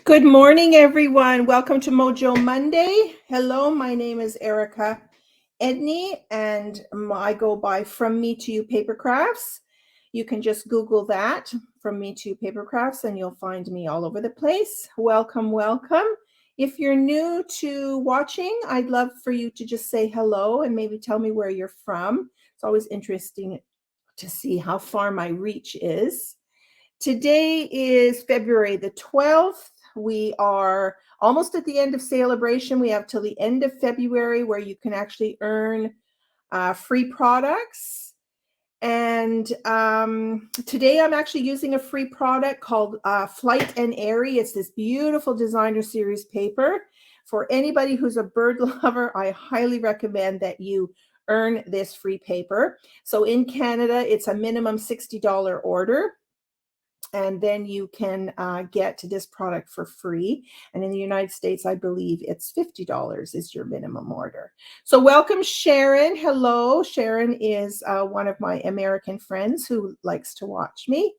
Good morning, everyone. Welcome to Mojo Monday. Hello, my name is Erica Edney, and I go by From Me to You Paper Crafts. You can just Google that, From Me to You Paper Crafts, and you'll find me all over the place. Welcome, welcome. If you're new to watching, I'd love for you to just say hello and maybe tell me where you're from. It's always interesting to see how far my reach is. Today is February the 12th. We are almost at the end of celebration. We have till the end of February where you can actually earn free products. And today I'm actually using a free product called Flight Airy. It's this beautiful designer series paper. For anybody who's a bird lover, I highly recommend that you earn this free paper. So in Canada, it's a minimum $60 order. And then you can get this product for free. And in the United States, I believe it's $50 is your minimum order. So welcome, Sharon. Hello. Sharon is one of my American friends who likes to watch me.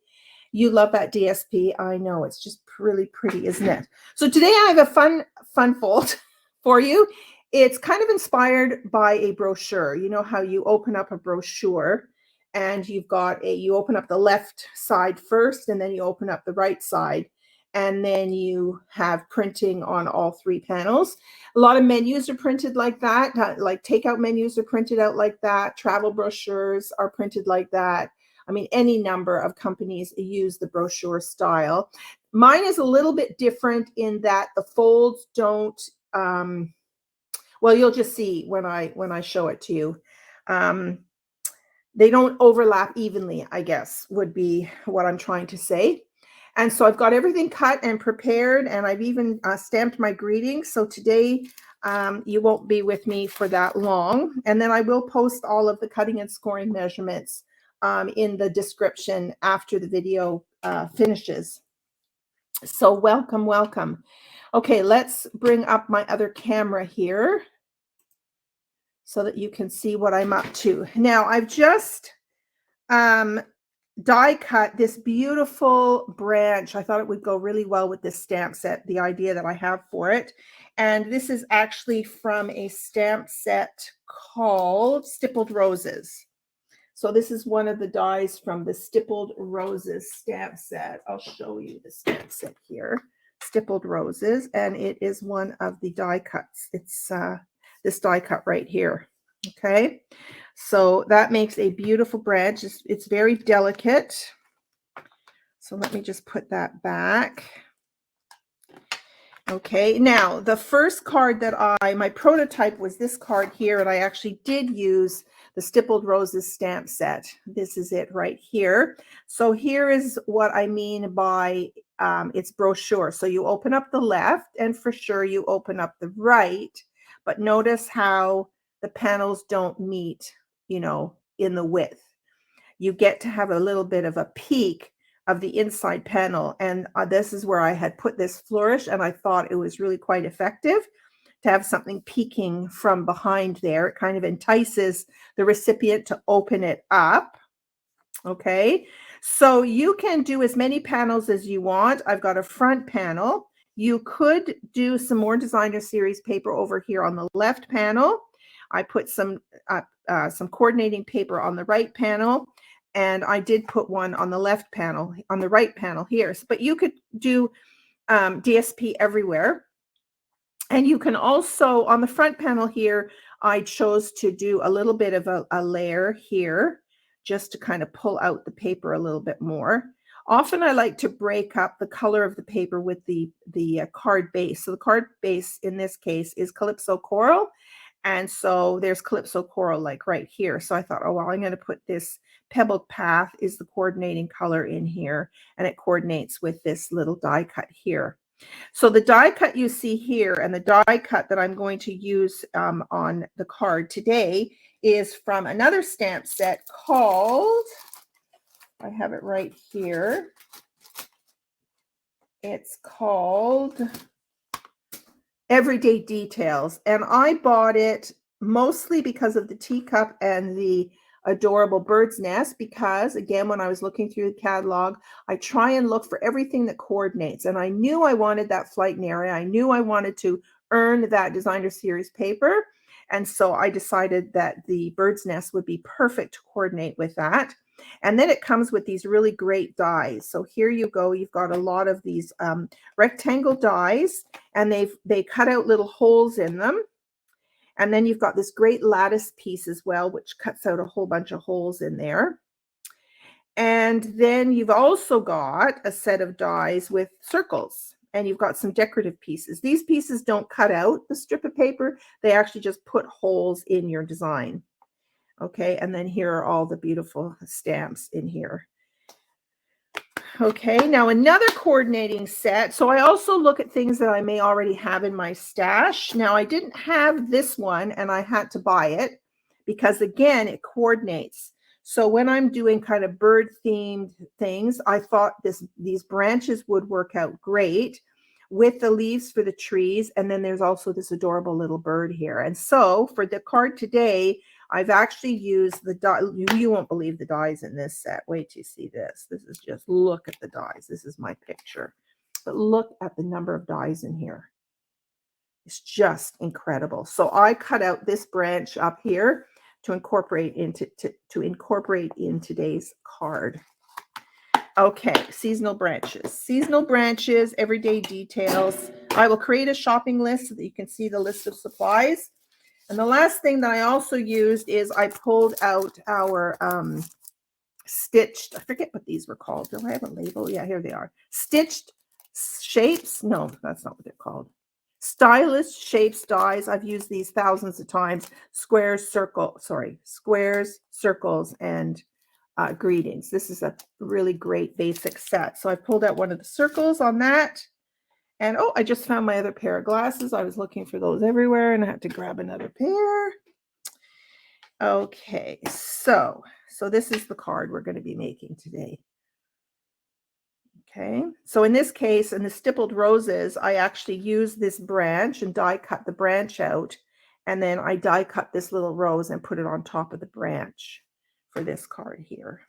You love that DSP. I know. It's just really pretty, isn't it? So today I have a fun fold for you. It's kind of inspired by a brochure. You know how you open up a brochure and you open up the left side first, and then you open up the right side, and then you have printing on all three panels. A lot of menus are printed like that, like takeout menus are printed out like that. Travel brochures are printed like that. I mean, any number of companies use the brochure style. Mine is a little bit different in that the folds don't, well, you'll just see when I show it to you. They don't overlap evenly, I guess, would be what I'm trying to say. And so I've got everything cut and prepared, and I've even stamped my greetings. So today you won't be with me for that long. And then I will post all of the cutting and scoring measurements in the description after the video finishes. So welcome, welcome. Okay, let's bring up my other camera here so that you can see what I'm up to. Now, I've just die cut this beautiful branch. I thought it would go really well with this stamp set, the idea that I have for it. And this is actually from a stamp set called Stippled Roses. So this is one of the dies from the Stippled Roses stamp set. I'll show you the stamp set here, Stippled Roses, and it is one of the die cuts. It's this die cut right here. Okay, so that makes a beautiful branch. It's very delicate. So let me just put that back. Okay, now the first card that my prototype was this card here, and I actually did use the Stippled Roses stamp set. This is it right here. So here is what I mean by its brochure. So you open up the left, and for sure you open up the right, but notice how the panels don't meet, you know, in the width. You get to have a little bit of a peek of the inside panel. And this is where I had put this flourish, and I thought it was really quite effective to have something peeking from behind there. It kind of entices the recipient to open it up. Okay, so you can do as many panels as you want. I've got a front panel. You could do some more designer series paper over here on the left panel. I put some coordinating paper on the right panel, and I did put one on the left panel, on the right panel here. But you could do DSP everywhere. And you can also, on the front panel here, I chose to do a little bit of a layer here, just to kind of pull out the paper a little bit more. Often I like to break up the color of the paper with the card base. So the card base in this case is Calypso Coral. And so there's Calypso Coral like right here. So I thought, oh, well, I'm going to put this Pebbled Path is the coordinating color in here, and it coordinates with this little die cut here. So the die cut you see here and the die cut that I'm going to use on the card today is from another stamp set called, I have it right here. It's called Everyday Details, and I bought it mostly because of the teacup and the adorable bird's nest because, again, when I was looking through the catalog, I try and look for everything that coordinates. And I knew I wanted that Flight Airy. I knew I wanted to earn that designer series paper. And so I decided that the bird's nest would be perfect to coordinate with that. And then it comes with these really great dies. So here you go. You've got a lot of these rectangle dies, and they cut out little holes in them. And then you've got this great lattice piece as well, which cuts out a whole bunch of holes in there. And then you've also got a set of dies with circles, and you've got some decorative pieces. These pieces don't cut out the strip of paper. They actually just put holes in your design. Okay, and then here are all the beautiful stamps in here. Okay, now another coordinating set. So I also look at things that I may already have in my stash. Now I didn't have this one and I had to buy it because, again, it coordinates. So when I'm doing kind of bird themed things, I thought these branches would work out great with the leaves for the trees. And then there's also this adorable little bird here. And so for the card today, I've actually used the die. You won't believe the dies in this set. Wait till you see this. This is just, look at the dies. This is my picture. But look at the number of dies in here. It's just incredible. So I cut out this branch up here to incorporate in today's card. Okay, seasonal branches. Seasonal branches, everyday details. I will create a shopping list so that you can see the list of supplies. And the last thing that I also used is I pulled out our stitched, I forget what these were called. Do I have a label? Yeah, here they are. Stitched shapes. No, that's not what they're called. Stylish shapes dies. I've used these thousands of times. Squares, circles, and greetings. This is a really great basic set. So I pulled out one of the circles on that. And oh, I just found my other pair of glasses. I was looking for those everywhere and I had to grab another pair. Okay, so this is the card we're going to be making today. Okay, so in this case, in the stippled roses, I actually used this branch and die cut the branch out. And then I die cut this little rose and put it on top of the branch for this card here.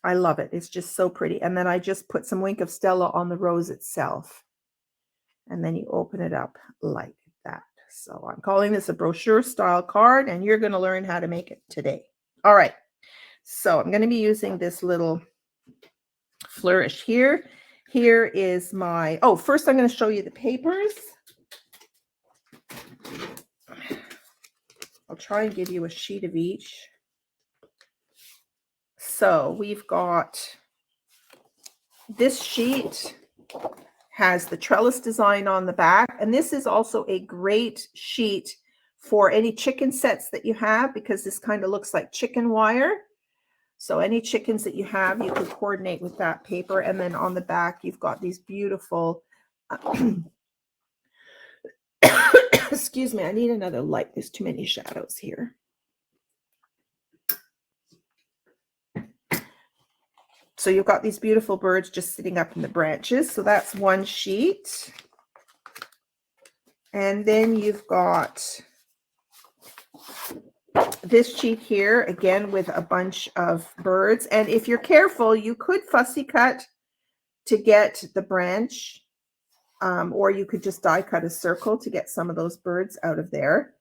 I love it. It's just so pretty. And then I just put some Wink of Stella on the rose itself. And then you open it up like that. So I'm calling this a brochure style card, and you're going to learn how to make it today. All right. So I'm going to be using this little flourish here. Here is my, oh, first I'm going to show you the papers. I'll try and give you a sheet of each. So we've got this sheet. Has the trellis design on the back, and this is also a great sheet for any chicken sets that you have because this kind of looks like chicken wire. So any chickens that you have, you could coordinate with that paper. And then on the back, you've got these beautiful excuse me, I need another light. There's too many shadows here. So you've got these beautiful birds just sitting up in the branches. So that's one sheet. And then you've got this sheet here, again, with a bunch of birds. And if you're careful, you could fussy cut to get the branch, or you could just die cut a circle to get some of those birds out of there.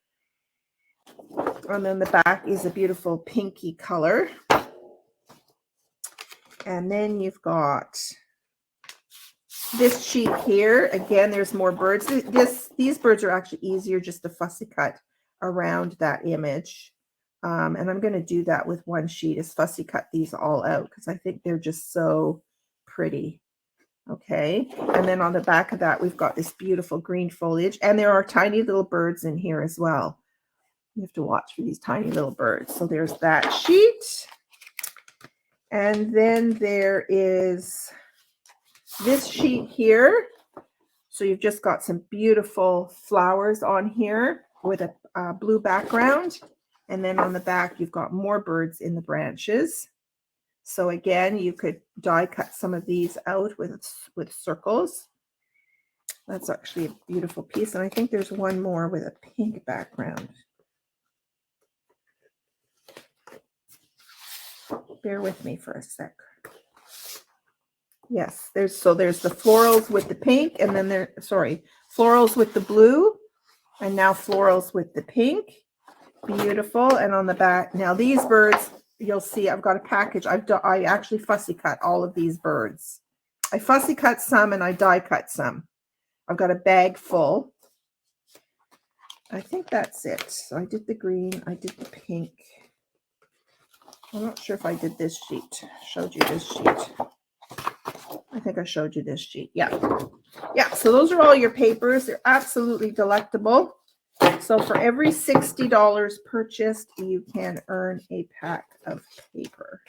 And then the back is a beautiful pinky color. And then you've got this sheet here. Again, there's more birds. These birds are actually easier just to fussy cut around that image. And I'm going to do that with one sheet, is fussy cut these all out because I think they're just so pretty. Okay. And then on the back of that, we've got this beautiful green foliage, and there are tiny little birds in here as well. You have to watch for these tiny little birds. So there's that sheet. And then there is this sheet here. So you've just got some beautiful flowers on here with a blue background. And then on the back, you've got more birds in the branches. So again, you could die cut some of these out with circles. That's actually a beautiful piece. And I think there's one more with a pink background. bear with me for a sec. Yes, there's the florals with the pink, and then florals with the blue, and now florals with the pink. Beautiful. And on the back, now these birds, you'll see I've got a package. I actually fussy cut all of these birds. I fussy cut some and I die cut some. I've got a bag full. I think that's it. So I did the green, I did the pink. I'm not sure if I did this sheet. Showed you this sheet. I think I showed you this sheet. Yeah. Yeah. So those are all your papers. They're absolutely delectable. So for every $60 purchased, you can earn a pack of paper.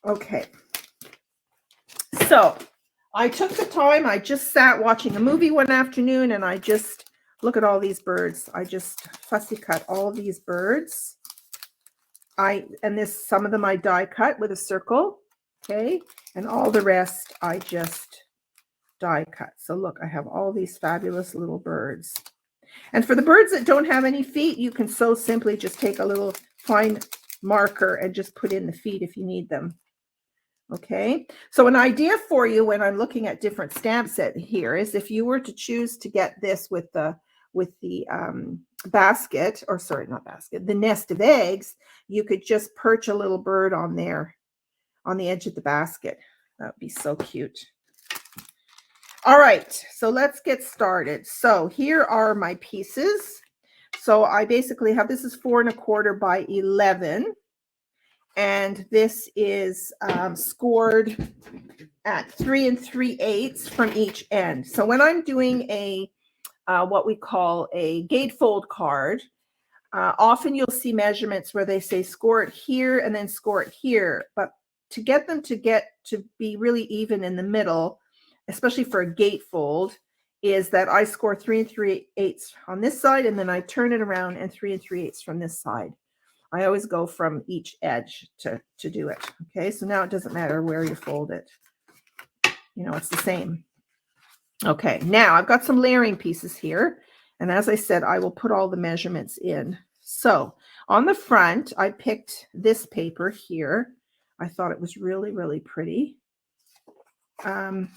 Okay. So I took the time. I just sat watching a movie one afternoon, and I just look at all these birds. I just fussy cut all these birds. Some of them I die cut with a circle, okay, and all the rest I just die cut. So look, I have all these fabulous little birds. And for the birds that don't have any feet, you can so simply just take a little fine marker and just put in the feet if you need them. Okay, so an idea for you when I'm looking at different stamp set here is if you were to choose to get this with the basket, or sorry, not basket, the nest of eggs, you could just perch a little bird on there on the edge of the basket. That would be so cute. All right, so let's get started. So here are my pieces. So I basically have, this is 4 1/4 by 11. And this is scored at 3 3/8 from each end. So when I'm doing a what we call a gatefold card, often you'll see measurements where they say score it here and then score it here. But to get them to be really even in the middle, especially for a gatefold, is that I score 3 3/8 on this side, and then I turn it around and 3 3/8 from this side. I always go from each edge to do it. Okay, so now it doesn't matter where you fold it. You know, it's the same. Okay, now I've got some layering pieces here. And as I said, I will put all the measurements in. So on the front, I picked this paper here. I thought it was really, really pretty. And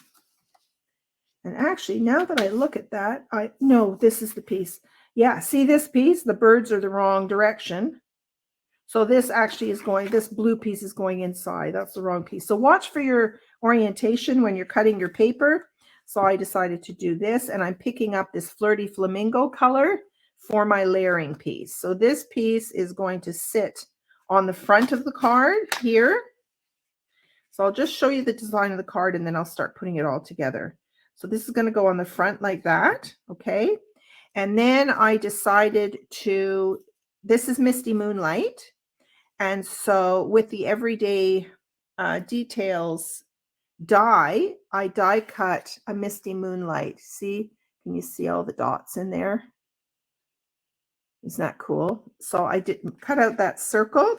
actually, now that I look at that, no, this is the piece. Yeah, see this piece? The birds are the wrong direction. So this actually is this blue piece is going inside. That's the wrong piece. So watch for your orientation when you're cutting your paper. So I decided to do this, and I'm picking up this Flirty Flamingo color for my layering piece. So this piece is going to sit on the front of the card here. So I'll just show you the design of the card, and then I'll start putting it all together. So this is going to go on the front like that, okay? And then I decided this is Misty Moonlight. And so with the Everyday Details die, I die cut a Misty Moonlight. See, can you see all the dots in there? Isn't that cool? So I did cut out that circle,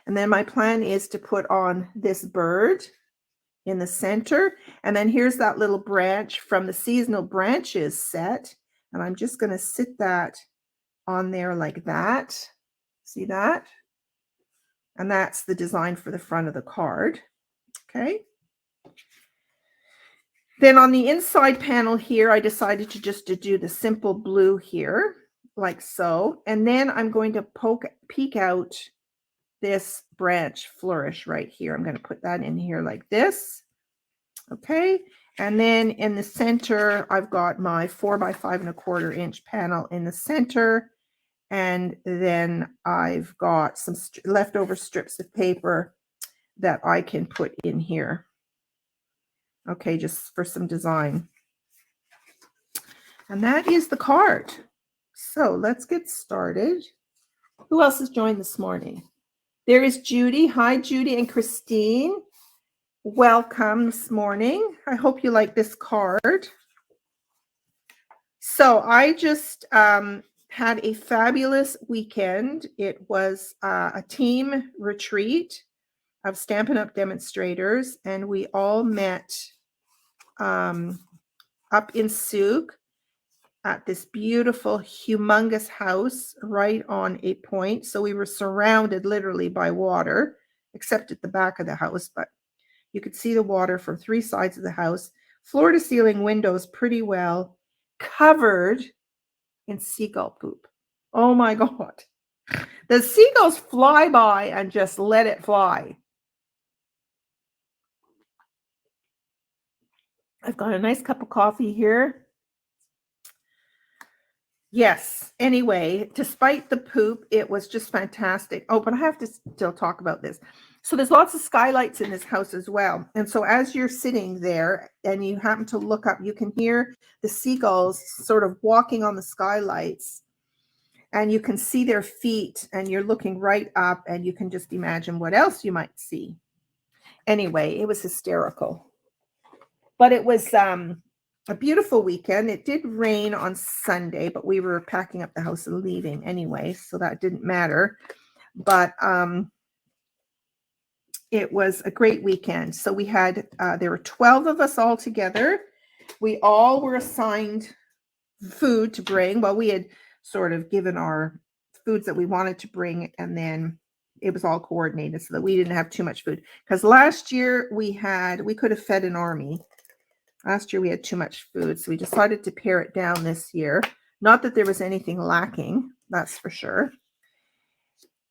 and then my plan is to put on this bird in the center. And then here's that little branch from the Seasonal Branches set. And I'm just going to sit that on there like that. See that? And that's the design for the front of the card. Okay. Then on the inside panel here, I decided to do the simple blue here, like so. And then I'm going to peek out this branch flourish right here. I'm going to put that in here like this. Okay. And then in the center, I've got my 4 by 5 1/4 inch panel in the center. And then I've got some leftover strips of paper that I can put in here. Okay, just for some design. And that is the card. So let's get started. Who else has joined this morning? There is Judy. Hi, Judy and Christine. Welcome this morning. I hope you like this card. So I just had a fabulous weekend. It was a team retreat of Stampin' Up! Demonstrators, and we all met up in Souk. at this beautiful, humongous house right on a point. So we were surrounded literally by water, except at the back of the house, but you could see the water from 3 sides of the house, floor to ceiling windows pretty well, covered in seagull poop. Oh my God. The seagulls fly by and just let it fly. I've got a nice cup of coffee here. Yes. Anyway, despite the poop, it was just fantastic. Oh, but I have to still talk about this. So there's lots of skylights in this house as well. And so as you're sitting there and you happen to look up, you can hear the seagulls sort of walking on the skylights, and you can see their feet, and you're looking right up, and you can just imagine what else you might see. Anyway, it was hysterical. But it was a beautiful weekend. It did rain on Sunday, but we were packing up the house and leaving anyway, so that didn't matter. But it was a great weekend. So we had, there were 12 of us all together. We all were assigned food to bring. Well, we had sort of given our foods that we wanted to bring, and then it was all coordinated so that we didn't have too much food. Because last year we could have fed an army. Last year we had too much food, so we decided to pare it down this year. Not that there was anything lacking, that's for sure.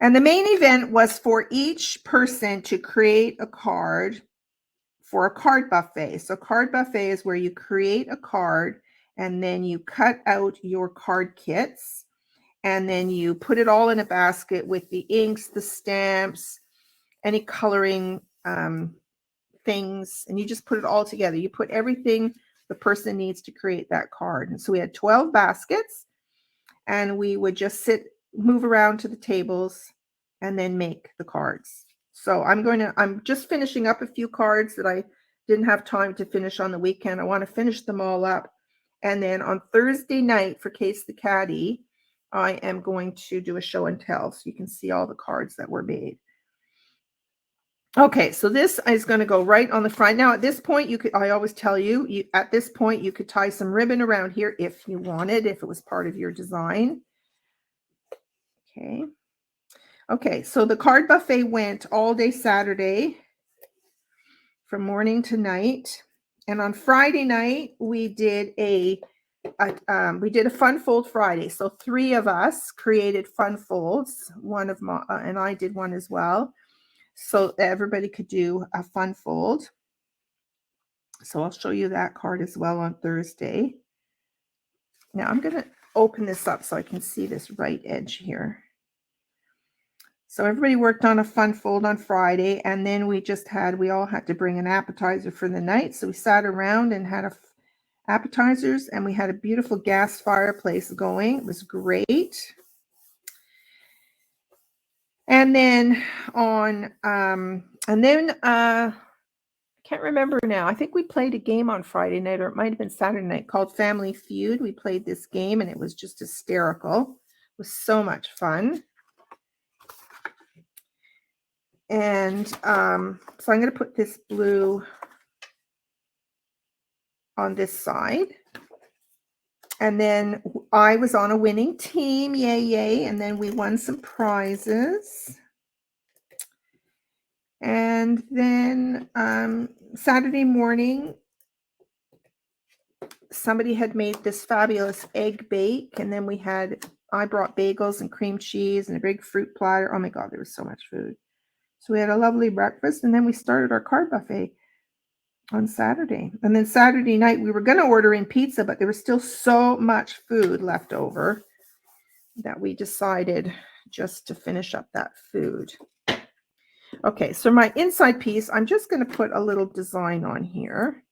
And the main event was for each person to create a card for a card buffet. So card buffet is where you create a card and then you cut out your card kits and then you put it all in a basket with the inks, the stamps, any coloring things, and you just put it all together. You put everything the person needs to create that card. And so we had 12 baskets, and we would just move around to the tables and then make the cards. So I'm just finishing up a few cards that I didn't have time to finish on the weekend. I want to finish them all up. And then on Thursday night for Case the Caddy, I am going to do a show and tell so you can see all the cards that were made. Okay, so this is going to go right on the front. Now, at this point, I always tell you, at this point, you could tie some ribbon around here if you wanted, if it was part of your design. Okay. Okay, so the card buffet went all day Saturday from morning to night. And on Friday night, we did a fun fold Friday. So 3 of us created fun folds. And I did one as well. So everybody could do a fun fold. So I'll show you that card as well on Thursday. Now I'm going to open this up so I can see this right edge here. So everybody worked on a fun fold on Friday, and then we all had to bring an appetizer for the night. So we sat around and had appetizers, and we had a beautiful gas fireplace going. It was great. And then I can't remember now. I think we played a game on Friday night, or it might have been Saturday night, called Family Feud. We played this game, and it was just hysterical. It was so much fun. And so I'm going to put this blue on this side. And then I was on a winning team. Yay, yay. And then we won some prizes. And then Saturday morning, somebody had made this fabulous egg bake. And then I brought bagels and cream cheese and a big fruit platter. Oh my God, there was so much food. So we had a lovely breakfast, and then we started our card buffet on Saturday. And then Saturday night, we were going to order in pizza, but there was still so much food left over that we decided just to finish up that food. Okay, so my inside piece, I'm just going to put a little design on here.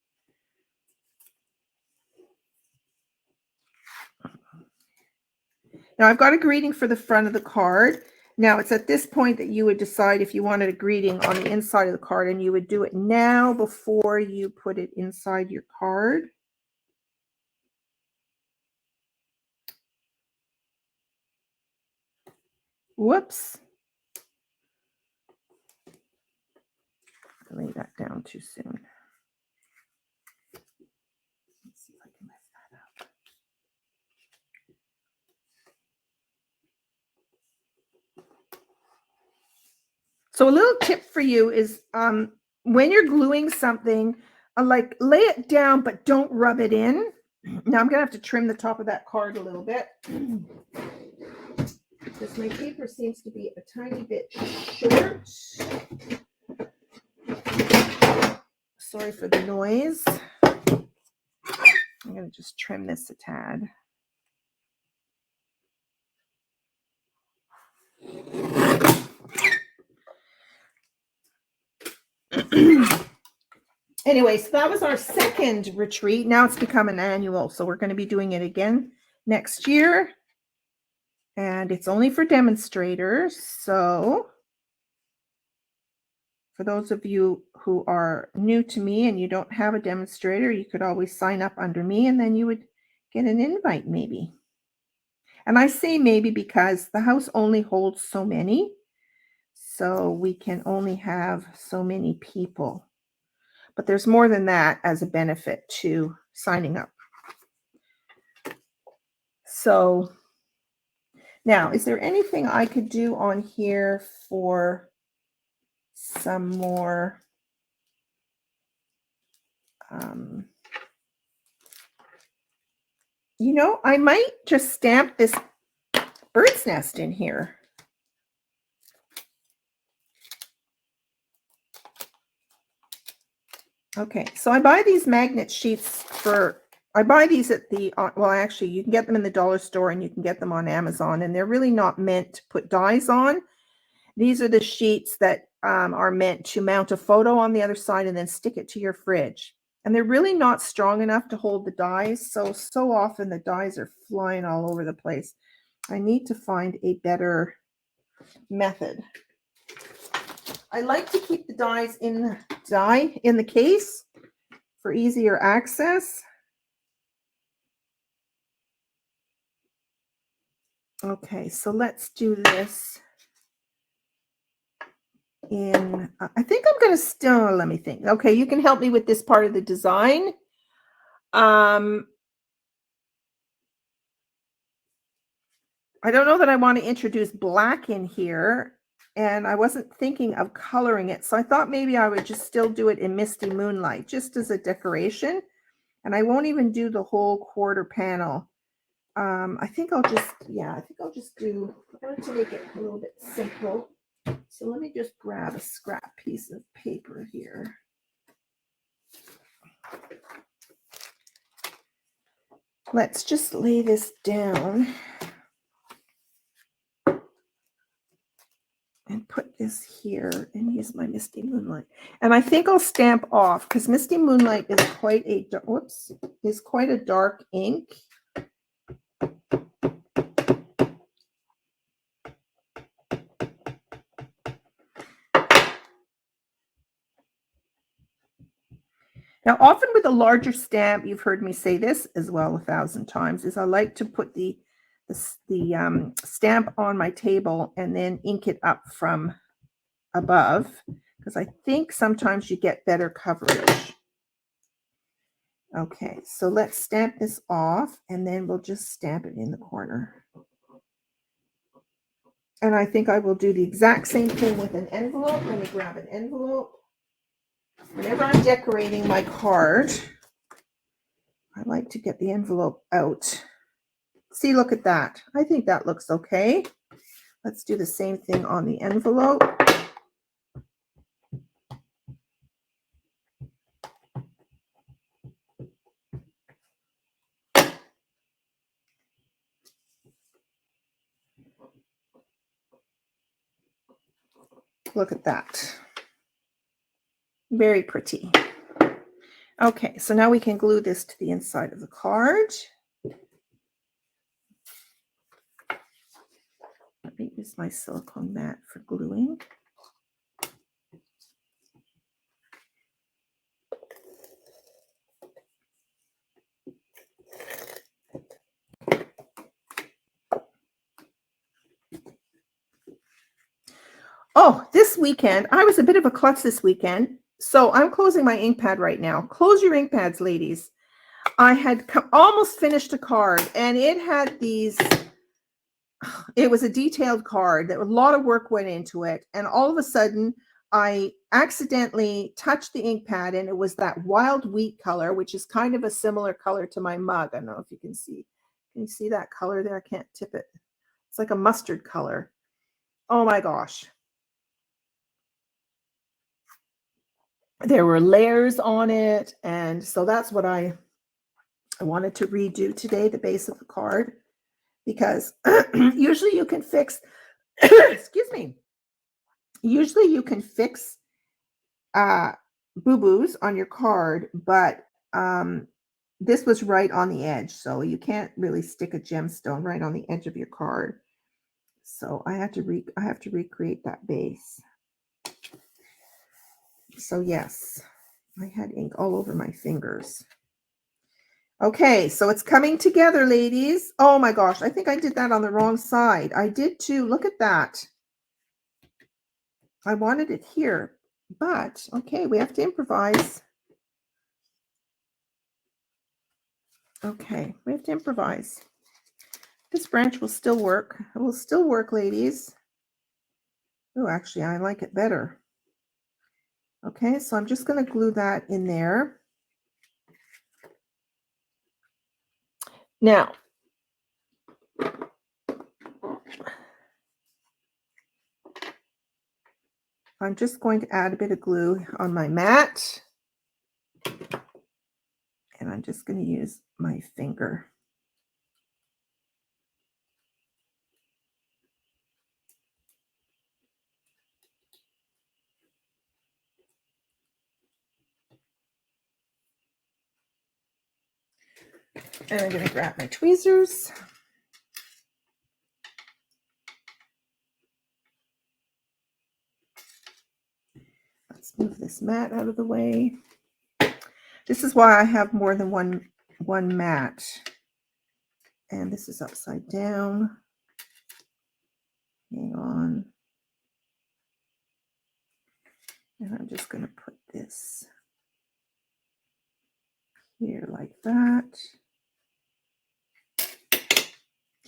Now I've got a greeting for the front of the card. Now it's at this point that you would decide if you wanted a greeting on the inside of the card, and you would do it now before you put it inside your card. Whoops. I laid that down too soon. Let's see if I can lift that up. So a little tip for you is when you're gluing something, like lay it down, but don't rub it in. Now I'm going to have to trim the top of that card a little bit because my paper seems to be a tiny bit short. Sorry for the noise. I'm going to just trim this a tad. Anyway, so that was our second retreat. Now it's become an annual, so we're going to be doing it again next year. And it's only for demonstrators. So for those of you who are new to me and you don't have a demonstrator, you could always sign up under me and then you would get an invite maybe. And I say maybe because the house only holds so many. So we can only have so many people. But there's more than that as a benefit to signing up. So now, is there anything I could do on here for some more you know, I might just stamp this bird's nest in here. Okay, so I buy these magnet sheets I buy these at the, well, actually, you can get them in the dollar store and you can get them on Amazon, and they're really not meant to put dies on. These are the sheets that are meant to mount a photo on the other side and then stick it to your fridge. And they're really not strong enough to hold the dies, so often the dies are flying all over the place. I need to find a better method. I like to keep the dies in the case for easier access. Okay, so let's do this in, I think I'm going to still, let me think. Okay, you can help me with this part of the design. I don't know that I want to introduce black in here, and I wasn't thinking of coloring it. So I thought maybe I would just still do it in Misty Moonlight, just as a decoration. And I won't even do the whole quarter panel. I think I'll just, I do, I wanted to make it a little bit simple. So let me just grab a scrap piece of paper here. Let's just lay this down and put this here and use my Misty Moonlight. And I think I'll stamp off because Misty Moonlight is quite a dark ink. Now, often with a larger stamp, you've heard me say this as well 1,000 times, is I like to put the stamp on my table and then ink it up from above, because I think sometimes you get better coverage. Okay, so let's stamp this off and then we'll just stamp it in the corner. And I think I will do the exact same thing with an envelope. Let me grab an envelope. Whenever I'm decorating my card, I like to get the envelope out. See, look at that. I think that looks okay. Let's do the same thing on the envelope. Look at that. Very pretty. Okay, so now we can glue this to the inside of the card. Let me use my silicone mat for gluing. Oh, this weekend, I was a bit of a klutz this weekend. So I'm closing my ink pad right now. Close your ink pads, ladies. I had almost finished a card and it had these it was a detailed card that a lot of work went into it. And all of a sudden, I accidentally touched the ink pad and it was that wild wheat color, which is kind of a similar color to my mug. I don't know if you can see. Can you see that color there? I can't tip it. It's like a mustard color. Oh my gosh. There were layers on it. And so that's what I wanted to redo today, the base of the card, because usually you can fix, excuse me, usually you can fix boo-boos on your card, but this was right on the edge, so you can't really stick a gemstone right on the edge of your card. So I have to recreate that base. So yes, I had ink all over my fingers. Okay, so it's coming together, ladies. Oh my gosh, I think I did that on the wrong side. I did too. Look at that. I wanted it here, but okay, we have to improvise. Okay, we have to improvise. This branch will still work. It will still work, ladies. Oh, actually, I like it better. Okay, so I'm just going to glue that in there. Now, I'm just going to add a bit of glue on my mat. And I'm just going to use my finger. And I'm going to grab my tweezers. Let's move this mat out of the way. This is why I have more than one mat. And this is upside down. Hang on. And I'm just going to put this here like that.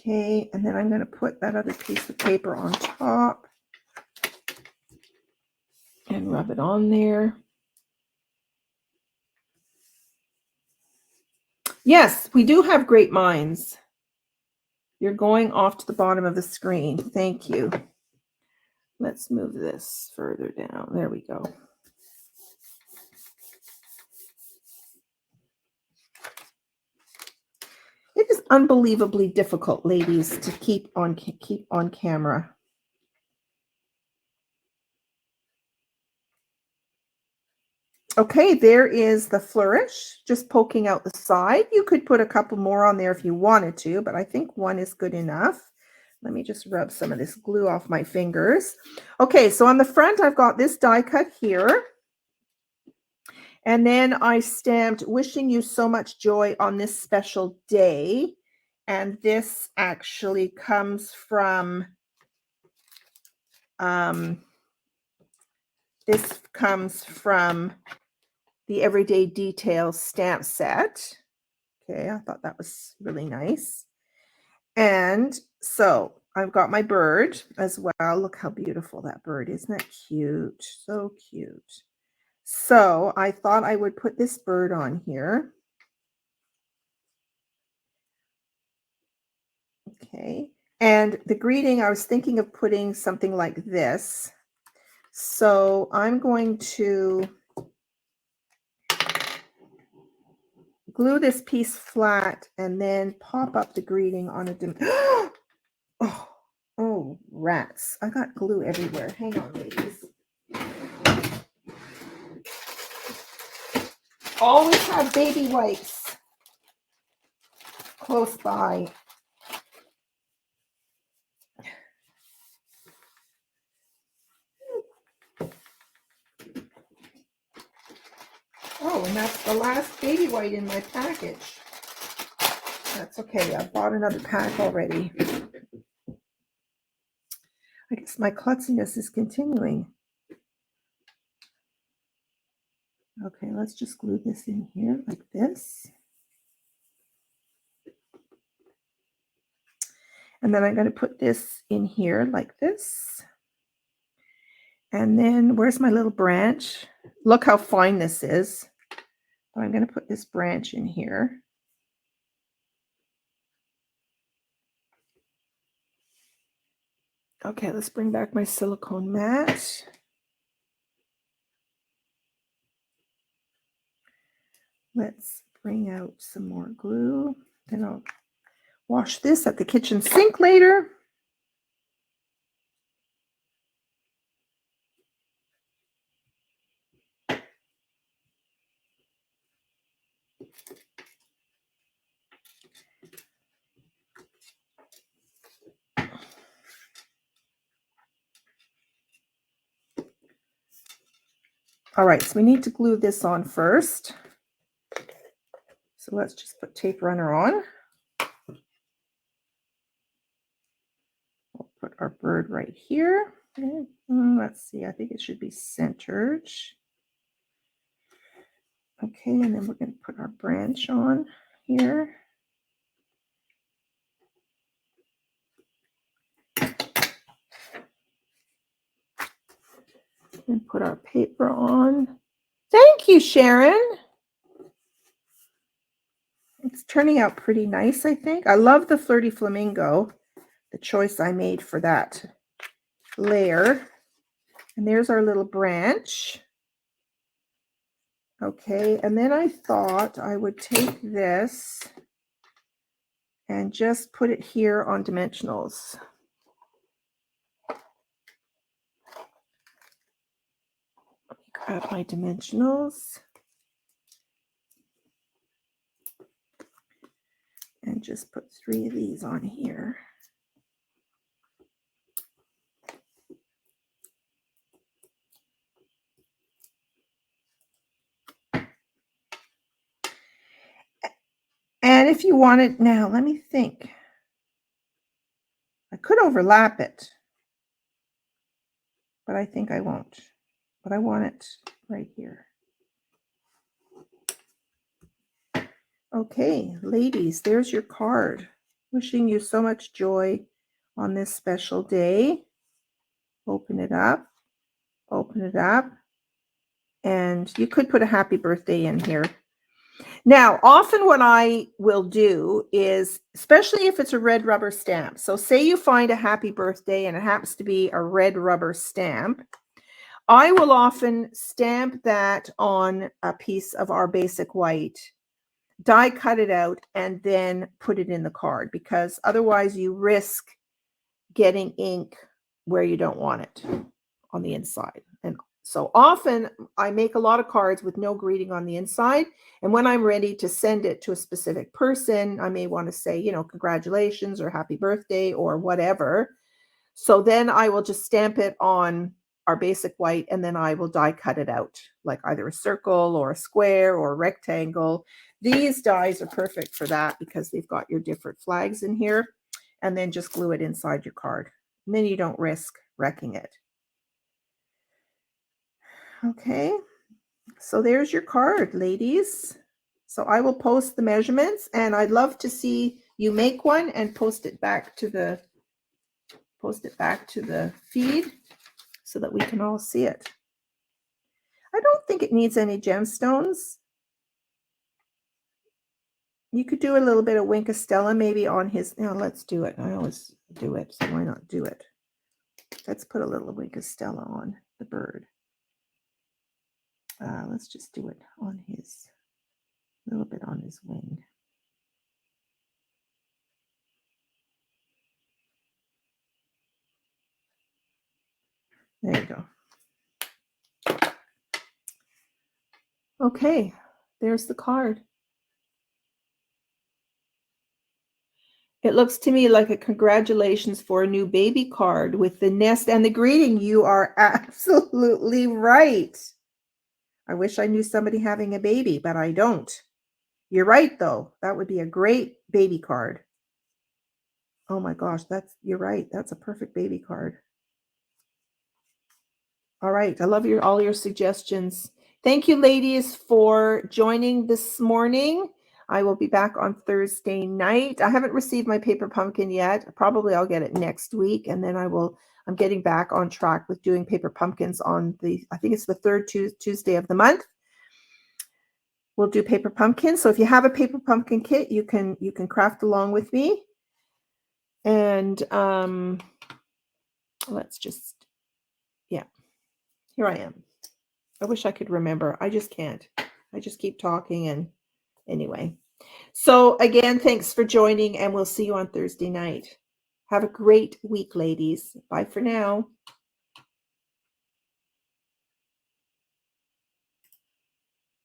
Okay, and then I'm going to put that other piece of paper on top and rub it on there. Yes, we do have great minds. You're going off to the bottom of the screen. Thank you. Let's move this further down. There we go. It is unbelievably difficult, ladies, to keep on camera. Okay, there is the flourish, just poking out the side. You could put a couple more on there if you wanted to, but I think one is good enough. Let me just rub some of this glue off my fingers. Okay, so on the front, I've got this die cut here. And then I stamped "Wishing you so much joy on this special day." And this actually comes from, the Everyday Details stamp set. Okay, I thought that was really nice. And so I've got my bird as well. Look how beautiful that bird is. Isn't that cute? So cute. So I thought I would put this bird on here. Okay. And the greeting, I was thinking of putting something like this. So I'm going to glue this piece flat and then pop up the greeting on a oh, rats. I got glue everywhere. Hang on, ladies. Always have baby wipes close by. Oh, and that's the last baby white in my package. That's okay. I bought another pack already. I guess my klutziness is continuing. Okay, let's just glue this in here like this. And then I'm going to put this in here like this. And then where's my little branch? Look how fine this is. I'm going to put this branch in here. Okay, let's bring back my silicone mat. Let's bring out some more glue. Then I'll wash this at the kitchen sink later. All right, so we need to glue this on first. So let's just put tape runner on. We'll put our bird right here. Okay. Let's see, I think it should be centered. Okay, and then we're going to put our branch on here. And put our paper on. Thank you, Sharon. It's turning out pretty nice, I think. I love the Flirty Flamingo, the choice I made for that layer. And there's our little branch. Okay, and then I thought I would take this and just put it here on dimensionals. Let me grab my dimensionals. And just put 3 of these on here. And if you want it now, let me think. I could overlap it, but I think I won't. But I want it right here. Okay, ladies, there's your card. Wishing you so much joy on this special day. Open it up. Open it up. And you could put a happy birthday in here. Now, often what I will do is, especially if it's a red rubber stamp. So say you find a happy birthday and it happens to be a red rubber stamp. I will often stamp that on a piece of our basic white, die cut it out, and then put it in the card, because otherwise you risk getting ink where you don't want it on the inside. And so often I make a lot of cards with no greeting on the inside. And when I'm ready to send it to a specific person, I may want to say, you know, congratulations or happy birthday or whatever. So then I will just stamp it on our basic white, and then I will die cut it out, like either a circle or a square or a rectangle. These dies are perfect for that because they've got your different flags in here, and then just glue it inside your card. And then you don't risk wrecking it. Okay, so there's your card, ladies. So I will post the measurements, and I'd love to see you make one and post it back to the feed so that we can all see it. I don't think it needs any gemstones. You could do a little bit of Wink of Stella maybe on his, you know, let's do it. I always do it, so why not do it? Let's put a little Wink of Stella on the bird. Let's just do it on his, a little bit on his wing. There you go. Okay, there's the card. It looks to me like a congratulations for a new baby card with the nest and the greeting. You are absolutely right. I wish I knew somebody having a baby, but I don't. You're right, though. That would be a great baby card. Oh my gosh, you're right. That's a perfect baby card. All right. I love all your suggestions. Thank you, ladies, for joining this morning. I will be back on Thursday night. I haven't received my paper pumpkin yet. Probably I'll get it next week, and then I'm getting back on track with doing paper pumpkins on I think it's the third Tuesday of the month. We'll do paper pumpkins. So if you have a paper pumpkin kit, you can craft along with me. And let's just, yeah, here I am. I wish I could remember. I just can't. I just keep talking, and anyway. So again, thanks for joining, and we'll see you on Thursday night. Have a great week, ladies. Bye for now.